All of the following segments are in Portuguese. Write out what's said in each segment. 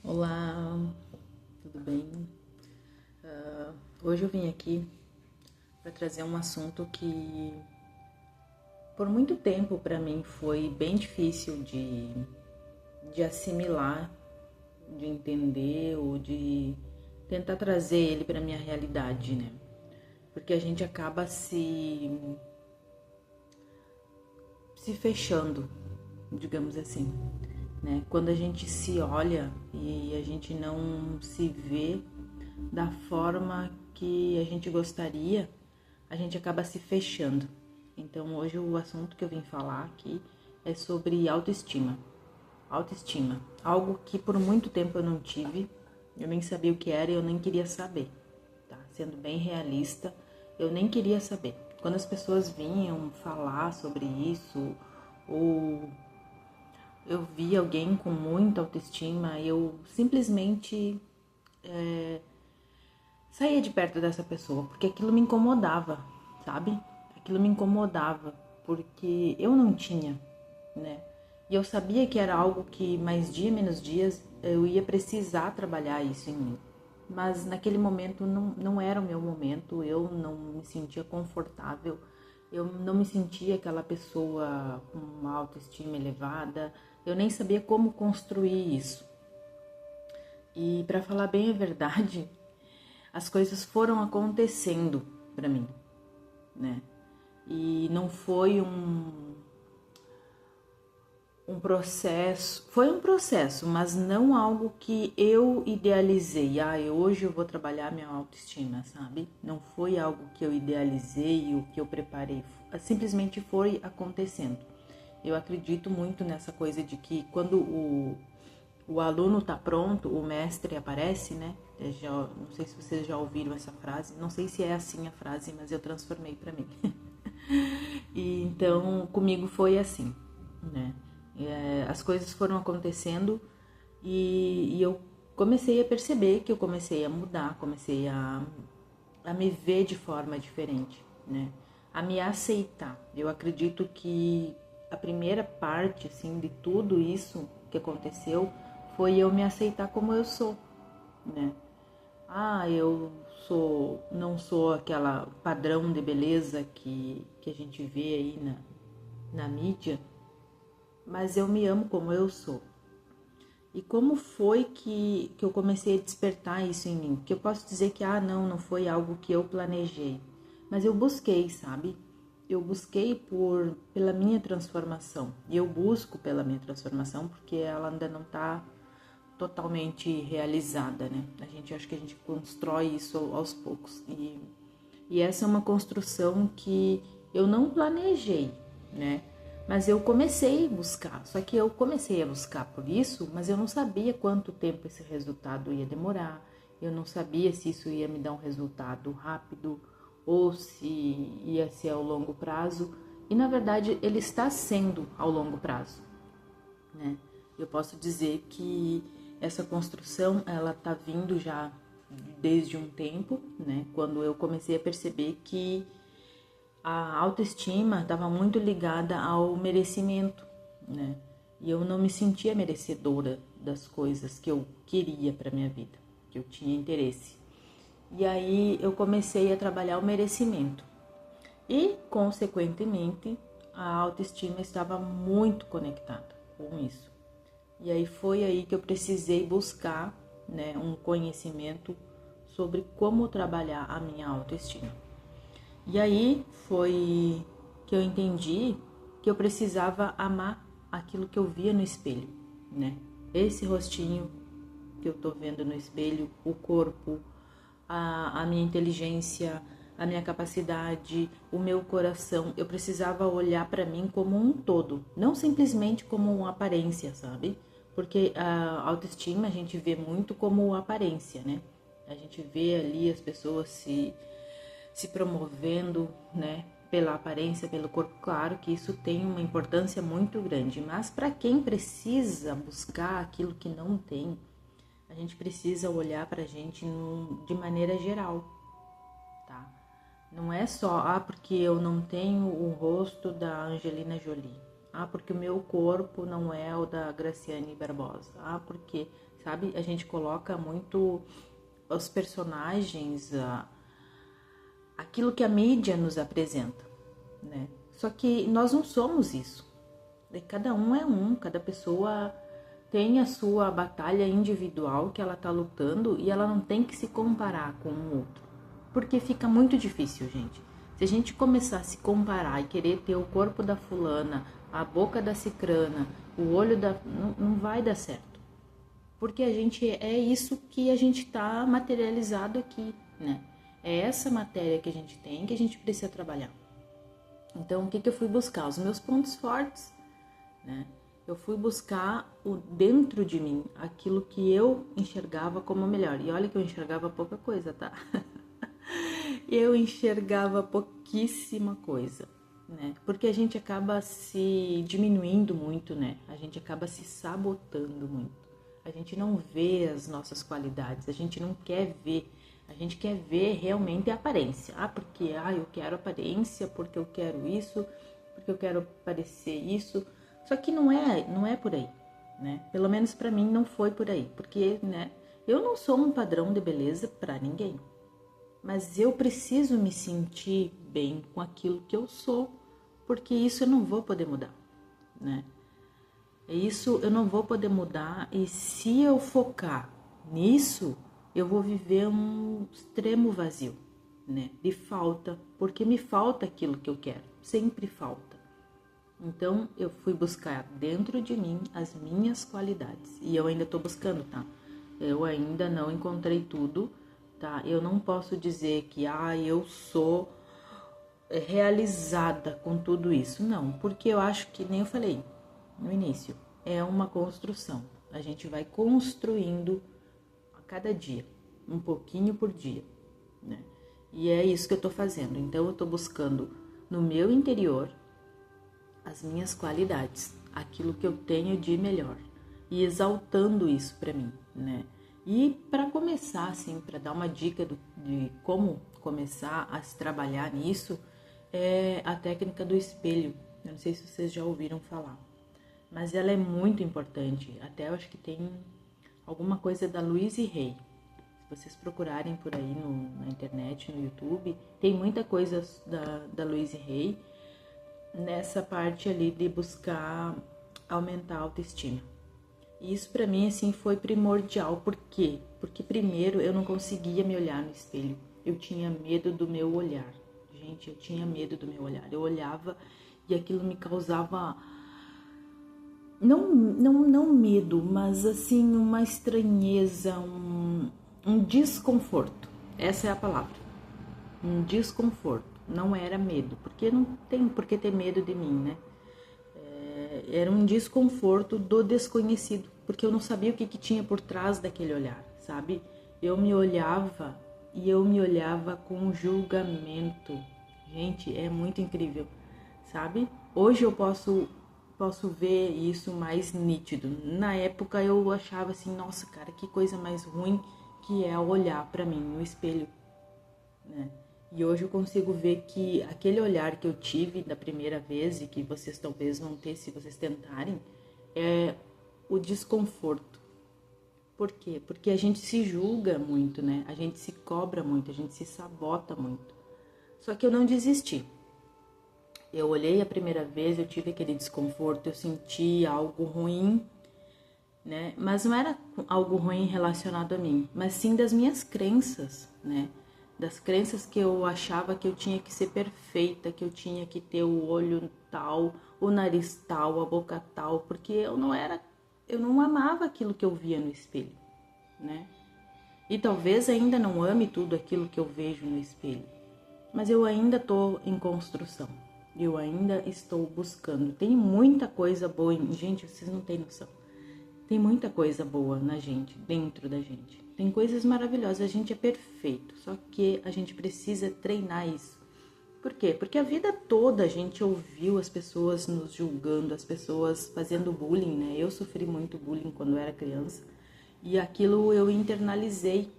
Olá, tudo bem? Hoje eu vim aqui para trazer um assunto que por muito tempo para mim foi bem difícil de assimilar, de entender ou de tentar trazer ele para minha realidade, né? Porque a gente acaba se fechando, digamos assim, né? Quando a gente se olha e a gente não se vê da forma que a gente gostaria, a gente acaba se fechando. Então, hoje o assunto que eu vim falar aqui é sobre autoestima. Autoestima, algo que por muito tempo eu não tive, eu nem sabia o que era e eu nem queria saber, tá? Sendo bem realista, eu nem queria saber. Quando as pessoas vinham falar sobre isso, ou eu via alguém com muita autoestima, eu simplesmente saía de perto dessa pessoa, porque aquilo me incomodava, sabe? Aquilo me incomodava, porque eu não tinha, né? E eu sabia que era algo que mais dia menos dias eu ia precisar trabalhar isso em mim. Mas naquele momento não era o meu momento, eu não me sentia confortável, eu não me sentia aquela pessoa com uma autoestima elevada, eu nem sabia como construir isso. E para falar bem a verdade, as coisas foram acontecendo para mim, né? E não foi um processo, foi um processo, mas não algo que eu idealizei. Hoje eu vou trabalhar minha autoestima, sabe? Não foi algo que eu idealizei, o que eu preparei, simplesmente foi acontecendo. Eu acredito muito nessa coisa de que quando o aluno está pronto, o mestre aparece, né? Não sei se vocês já ouviram essa frase, não sei se é assim a frase, mas eu transformei para mim. E então comigo foi assim, né? As coisas foram acontecendo e eu comecei a perceber que eu comecei a mudar, comecei a me ver de forma diferente, né? A me aceitar. Eu acredito que a primeira parte, assim, de tudo isso que aconteceu foi eu me aceitar como eu sou, né? Eu não sou aquela padrão de beleza que a gente vê aí na mídia, mas eu me amo como eu sou. E como foi que eu comecei a despertar isso em mim? Porque eu posso dizer que, não foi algo que eu planejei. Mas eu busquei, sabe? Eu busquei pela minha transformação. E eu busco pela minha transformação porque ela ainda não está totalmente realizada, né? Acho que a gente constrói isso aos poucos. E essa é uma construção que eu não planejei, né? Mas eu comecei a buscar. Só que eu comecei a buscar por isso, mas eu não sabia quanto tempo esse resultado ia demorar. Eu não sabia se isso ia me dar um resultado rápido ou se ia ser ao longo prazo. E na verdade ele está sendo ao longo prazo, né? Eu posso dizer que essa construção ela tá vindo já desde um tempo, né? Quando eu comecei a perceber que a autoestima estava muito ligada ao merecimento, né? E eu não me sentia merecedora das coisas que eu queria para minha vida, que eu tinha interesse. E aí eu comecei a trabalhar o merecimento. E, consequentemente, a autoestima estava muito conectada com isso. E aí foi aí que eu precisei buscar, né, um conhecimento sobre como trabalhar a minha autoestima. E aí foi que eu entendi que eu precisava amar aquilo que eu via no espelho, né? Esse rostinho que eu tô vendo no espelho, o corpo, a minha inteligência, a minha capacidade, o meu coração. Eu precisava olhar para mim como um todo, não simplesmente como uma aparência, sabe? Porque a autoestima a gente vê muito como aparência, né? A gente vê ali as pessoas se promovendo, né? Pela aparência, pelo corpo. Claro que isso tem uma importância muito grande, mas para quem precisa buscar aquilo que não tem, a gente precisa olhar para a gente de maneira geral, tá? Não é só, porque eu não tenho o rosto da Angelina Jolie. Ah, porque o meu corpo não é o da Graciane Barbosa. Ah, porque, sabe, a gente coloca muito os personagens, aquilo que a mídia nos apresenta, né? Só que nós não somos isso. Cada um é um, cada pessoa tem a sua batalha individual que ela tá lutando e ela não tem que se comparar com o outro. Porque fica muito difícil, gente. Se a gente começar a se comparar e querer ter o corpo da fulana, a boca da cicrana, o olho da... não vai dar certo. Porque a gente é isso que a gente tá materializado aqui, né? É essa matéria que a gente tem que a gente precisa trabalhar. Então, o que eu fui buscar? Os meus pontos fortes, né? Eu fui buscar o dentro de mim, aquilo que eu enxergava como melhor. E olha que eu enxergava pouca coisa, tá? Eu enxergava pouquíssima coisa, né? Porque a gente acaba se diminuindo muito, né? A gente acaba se sabotando muito. A gente não vê as nossas qualidades, a gente não quer ver. A gente quer ver realmente a aparência. Ah, porque eu quero aparência, porque eu quero isso, porque eu quero parecer isso. Só que não é por aí, né? Pelo menos para mim não foi por aí, porque, né, eu não sou um padrão de beleza para ninguém. Mas eu preciso me sentir bem com aquilo que eu sou, porque isso eu não vou poder mudar, né? Isso eu não vou poder mudar, e se eu focar nisso, eu vou viver um extremo vazio, né? De falta, porque me falta aquilo que eu quero, sempre falta. Então eu fui buscar dentro de mim as minhas qualidades, e eu ainda tô buscando, tá? Eu ainda não encontrei tudo, tá? Eu não posso dizer que eu sou realizada com tudo isso, não, porque eu acho que, nem eu falei no início, é uma construção. A gente vai construindo a cada dia, um pouquinho por dia, né? E é isso que eu tô fazendo. Então eu tô buscando no meu interior as minhas qualidades, aquilo que eu tenho de melhor, e exaltando isso para mim, né? E para começar, assim, para dar uma dica de como começar a se trabalhar nisso, é a técnica do espelho. Eu não sei se vocês já ouviram falar, mas ela é muito importante. Até eu acho que tem alguma coisa da Louise Hay. Se vocês procurarem por aí na internet, no YouTube, tem muita coisa da Louise Hay nessa parte ali de buscar aumentar a autoestima. E isso para mim, assim, foi primordial. Por quê? Porque primeiro eu não conseguia me olhar no espelho. Eu tinha medo do meu olhar. Gente, eu tinha medo do meu olhar. Eu olhava e aquilo me causava não medo, mas assim uma estranheza, um desconforto. Essa é a palavra. Um desconforto. Não era medo, porque não tem por que ter medo de mim, né? Era um desconforto do desconhecido, porque eu não sabia o que tinha por trás daquele olhar, sabe? Eu me olhava e eu me olhava com julgamento. Gente, é muito incrível, sabe? Hoje eu posso ver isso mais nítido. Na época eu achava assim, nossa, cara, que coisa mais ruim que é olhar para mim no espelho, né? E hoje eu consigo ver que aquele olhar que eu tive da primeira vez e que vocês talvez vão ter se vocês tentarem, é o desconforto. Por quê? Porque a gente se julga muito, né? A gente se cobra muito, a gente se sabota muito. Só que eu não desisti. Eu olhei a primeira vez, eu tive aquele desconforto, eu senti algo ruim, né? Mas não era algo ruim relacionado a mim, mas sim das minhas crenças, né? Das crenças que eu achava que eu tinha que ser perfeita, que eu tinha que ter o olho tal, o nariz tal, a boca tal, porque eu não amava aquilo que eu via no espelho, né? E talvez ainda não ame tudo aquilo que eu vejo no espelho, mas eu ainda estou em construção, eu ainda estou buscando. Tem muita coisa boa gente, vocês não têm noção. Tem muita coisa boa na gente, dentro da gente. Tem coisas maravilhosas, a gente é perfeito, só que a gente precisa treinar isso. Por quê? Porque a vida toda a gente ouviu as pessoas nos julgando, as pessoas fazendo bullying, né? Eu sofri muito bullying quando era criança e aquilo eu internalizei,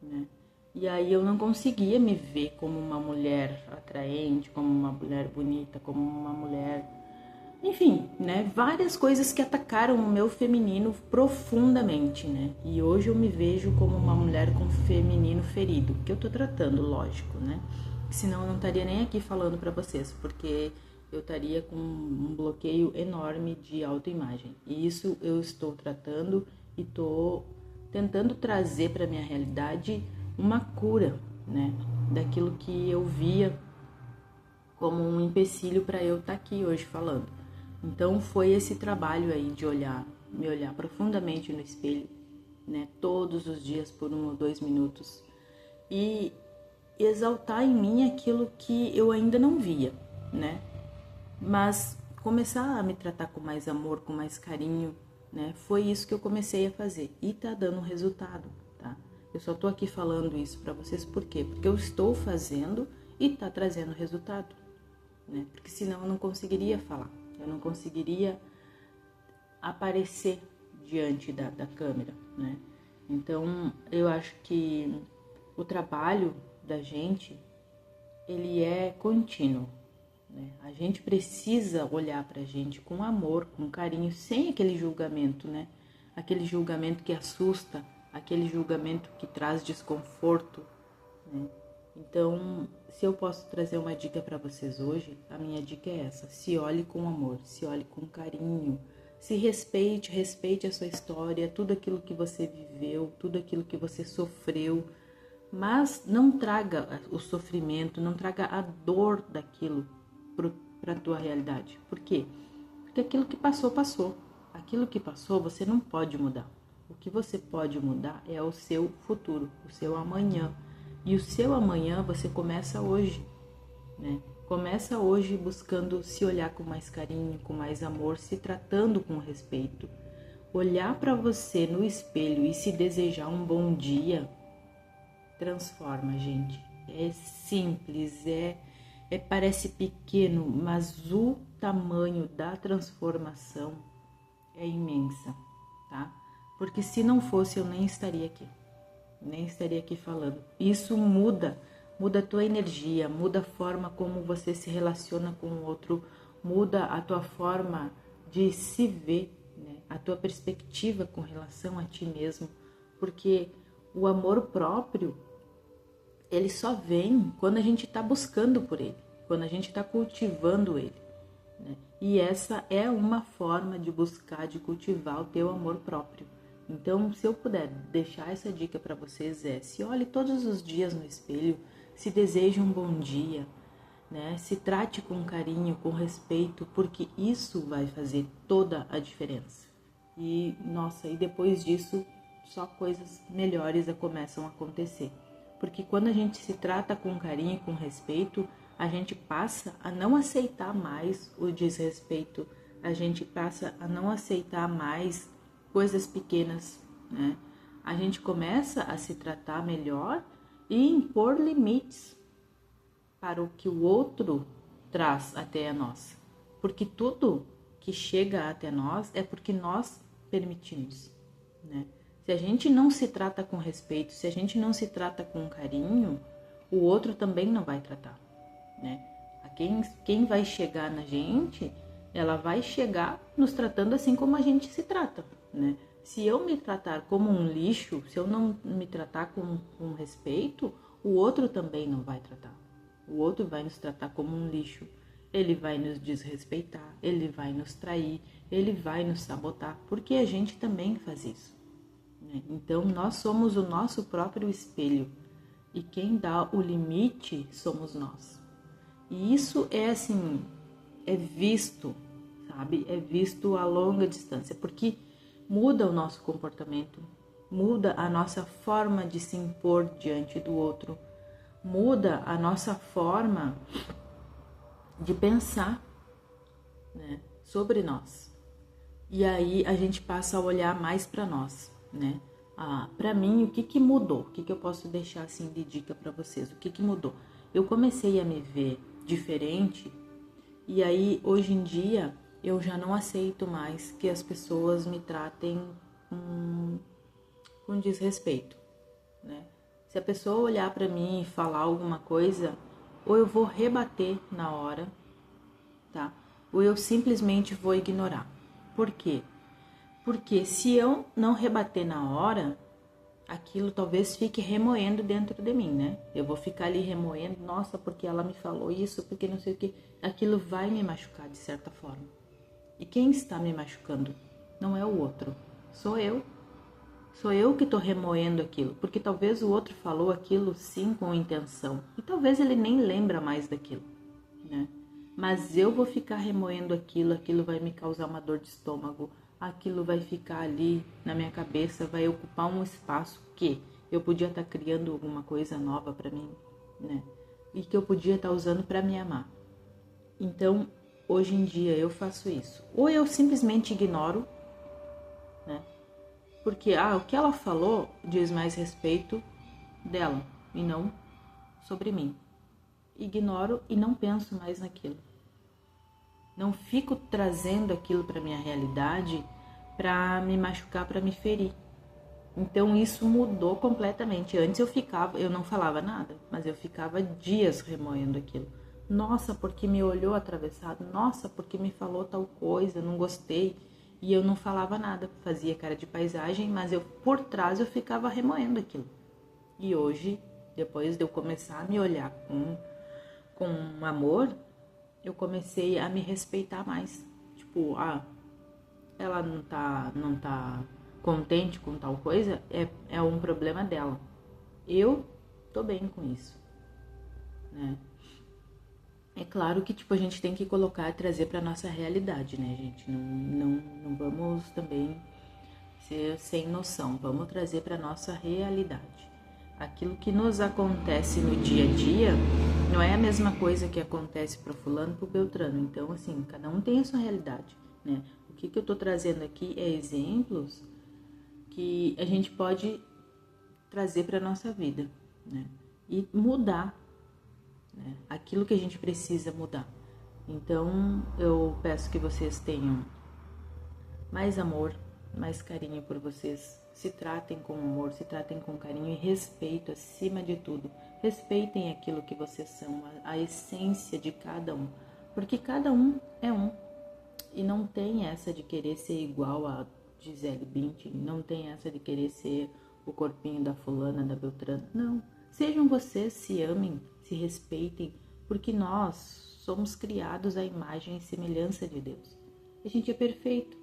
né? E aí eu não conseguia me ver como uma mulher atraente, como uma mulher bonita, como uma mulher Enfim, né, várias coisas que atacaram o meu feminino profundamente, né? E hoje eu me vejo como uma mulher com feminino ferido, que eu tô tratando, lógico, né? Senão eu não estaria nem aqui falando para vocês, porque eu estaria com um bloqueio enorme de autoimagem. E isso eu estou tratando e tô tentando trazer para minha realidade uma cura, né, daquilo que eu via como um empecilho para eu estar aqui hoje falando. Então foi esse trabalho aí de me olhar profundamente no espelho, né, todos os dias por 1 ou 2 minutos e exaltar em mim aquilo que eu ainda não via, né? Mas começar a me tratar com mais amor, com mais carinho, né? Foi isso que eu comecei a fazer e tá dando resultado, tá? Eu só tô aqui falando isso para vocês por quê? Porque eu estou fazendo e tá trazendo resultado, né? Porque senão eu não conseguiria falar, eu não conseguiria aparecer diante da câmera, né? Então eu acho que o trabalho da gente, ele é contínuo, né? A gente precisa olhar pra gente com amor, com carinho, sem aquele julgamento, né? Aquele julgamento que assusta, aquele julgamento que traz desconforto, né? Então, se eu posso trazer uma dica para vocês hoje, a minha dica é essa: se olhe com amor, se olhe com carinho, se respeite, respeite a sua história, tudo aquilo que você viveu, tudo aquilo que você sofreu, mas não traga o sofrimento, não traga a dor daquilo para a tua realidade. Por quê? Porque aquilo que passou, passou. Aquilo que passou, você não pode mudar. O que você pode mudar é o seu futuro, o seu amanhã. E o seu amanhã você começa hoje, né? Começa hoje buscando se olhar com mais carinho, com mais amor, se tratando com respeito. Olhar para você no espelho e se desejar um bom dia, transforma, gente. É simples, parece pequeno, mas o tamanho da transformação é imensa, tá? Porque se não fosse, eu nem estaria aqui falando. Isso muda a tua energia, muda a forma como você se relaciona com o outro, muda a tua forma de se ver, né? A tua perspectiva com relação a ti mesmo, porque o amor próprio, ele só vem quando a gente está buscando por ele, quando a gente está cultivando ele, né? E essa é uma forma de buscar, de cultivar o teu amor próprio. Então, se eu puder deixar essa dica para vocês se olhe todos os dias no espelho, se deseje um bom dia, né? Se trate com carinho, com respeito, porque isso vai fazer toda a diferença. E, nossa, e depois disso, só coisas melhores começam a acontecer. Porque quando a gente se trata com carinho e com respeito, a gente passa a não aceitar mais o desrespeito, a gente passa a não aceitar mais coisas pequenas, né? A gente começa a se tratar melhor e impor limites para o que o outro traz até a nós. Porque tudo que chega até nós é porque nós permitimos, né? Se a gente não se trata com respeito, se a gente não se trata com carinho, o outro também não vai tratar, né? Quem vai chegar na gente, ela vai chegar nos tratando assim como a gente se trata, né? Se eu me tratar como um lixo, se eu não me tratar com respeito, o outro também não vai tratar. O outro vai nos tratar como um lixo, ele vai nos desrespeitar, ele vai nos trair, ele vai nos sabotar, porque a gente também faz isso, né? Então, nós somos o nosso próprio espelho e quem dá o limite somos nós. E isso é assim, é visto, sabe? É visto a longa distância, porque muda o nosso comportamento, muda a nossa forma de se impor diante do outro, muda a nossa forma de pensar, né, sobre nós. E aí a gente passa a olhar mais para nós, né? Para mim, o que mudou? O que eu posso deixar assim de dica para vocês? O que mudou? Eu comecei a me ver diferente e aí hoje em dia eu já não aceito mais que as pessoas me tratem com desrespeito, né? Se a pessoa olhar para mim e falar alguma coisa, ou eu vou rebater na hora, tá? ou eu simplesmente vou ignorar. Por quê? Porque se eu não rebater na hora, aquilo talvez fique remoendo dentro de mim, né? Eu vou ficar ali remoendo, nossa, porque ela me falou isso, porque não sei o que. Aquilo vai me machucar de certa forma. E quem está me machucando não é o outro, sou eu. Sou eu que estou remoendo aquilo, porque talvez o outro falou aquilo sim com intenção. E talvez ele nem lembra mais daquilo, né? Mas eu vou ficar remoendo aquilo vai me causar uma dor de estômago, aquilo vai ficar ali na minha cabeça, vai ocupar um espaço que eu podia estar criando alguma coisa nova para mim, né? E que eu podia estar usando para me amar. Então, hoje em dia eu faço isso. Ou eu simplesmente ignoro, né? Porque o que ela falou diz mais respeito dela e não sobre mim. Ignoro e não penso mais naquilo. Não fico trazendo aquilo para minha realidade para me machucar, para me ferir. Então isso mudou completamente. Antes eu não falava nada, mas eu ficava dias remoendo aquilo. Nossa, porque me olhou atravessado. Nossa, porque me falou tal coisa, não gostei. E eu não falava nada, fazia cara de paisagem, mas por trás eu ficava remoendo aquilo. E hoje, depois de eu começar a me olhar com amor, eu comecei a me respeitar mais. Tipo, ela não tá contente com tal coisa, é um problema dela. Eu tô bem com isso, né? É claro que tipo, a gente tem que colocar e trazer para nossa realidade, né, gente? Não vamos também ser sem noção. Vamos trazer para nossa realidade. Aquilo que nos acontece no dia a dia não é a mesma coisa que acontece para fulano e para Beltrano. Então, assim, cada um tem a sua realidade, né? O que eu tô trazendo aqui é exemplos que a gente pode trazer para nossa vida, né? E mudar, né? Aquilo que a gente precisa mudar. Então, eu peço que vocês tenham mais amor, mais carinho por vocês. Se tratem com amor, se tratem com carinho e respeito acima de tudo. Respeitem aquilo que vocês são, a essência de cada um. Porque cada um é um. E não tem essa de querer ser igual a Gisele Bündchen. Não tem essa de querer ser o corpinho da fulana, da Beltrana. Não. Sejam vocês, se amem, se respeitem. Porque nós somos criados à imagem e semelhança de Deus. A gente é perfeito.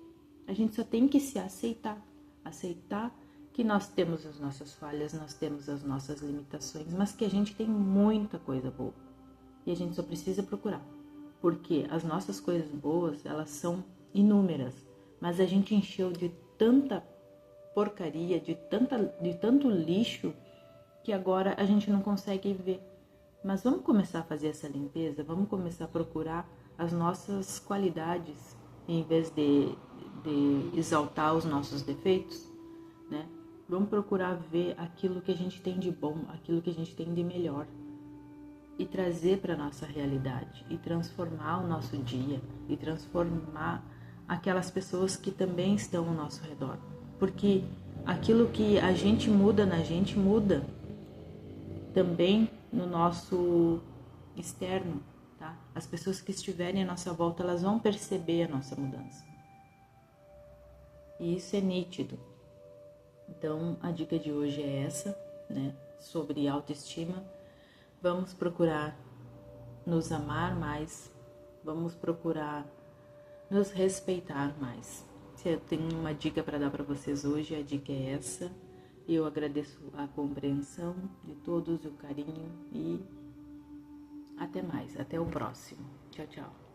A gente só tem que se aceitar. Aceitar que nós temos as nossas falhas, nós temos as nossas limitações, mas que a gente tem muita coisa boa. E a gente só precisa procurar. Porque as nossas coisas boas, elas são inúmeras. Mas a gente encheu de tanta porcaria, de tanto lixo, que agora a gente não consegue ver. Mas vamos começar a fazer essa limpeza, vamos começar a procurar as nossas qualidades, em vez de exaltar os nossos defeitos, né? Vamos procurar ver aquilo que a gente tem de bom, aquilo que a gente tem de melhor e trazer para a nossa realidade e transformar o nosso dia e transformar aquelas pessoas que também estão ao nosso redor. Porque aquilo que a gente muda na gente muda também no nosso externo, tá? As pessoas que estiverem à nossa volta, elas vão perceber a nossa mudança. E isso é nítido. Então, a dica de hoje é essa, né? Sobre autoestima. Vamos procurar nos amar mais, vamos procurar nos respeitar mais. Se eu tenho uma dica para dar para vocês hoje, a dica é essa. Eu agradeço a compreensão de todos, o carinho e até mais, até o próximo. Tchau, tchau.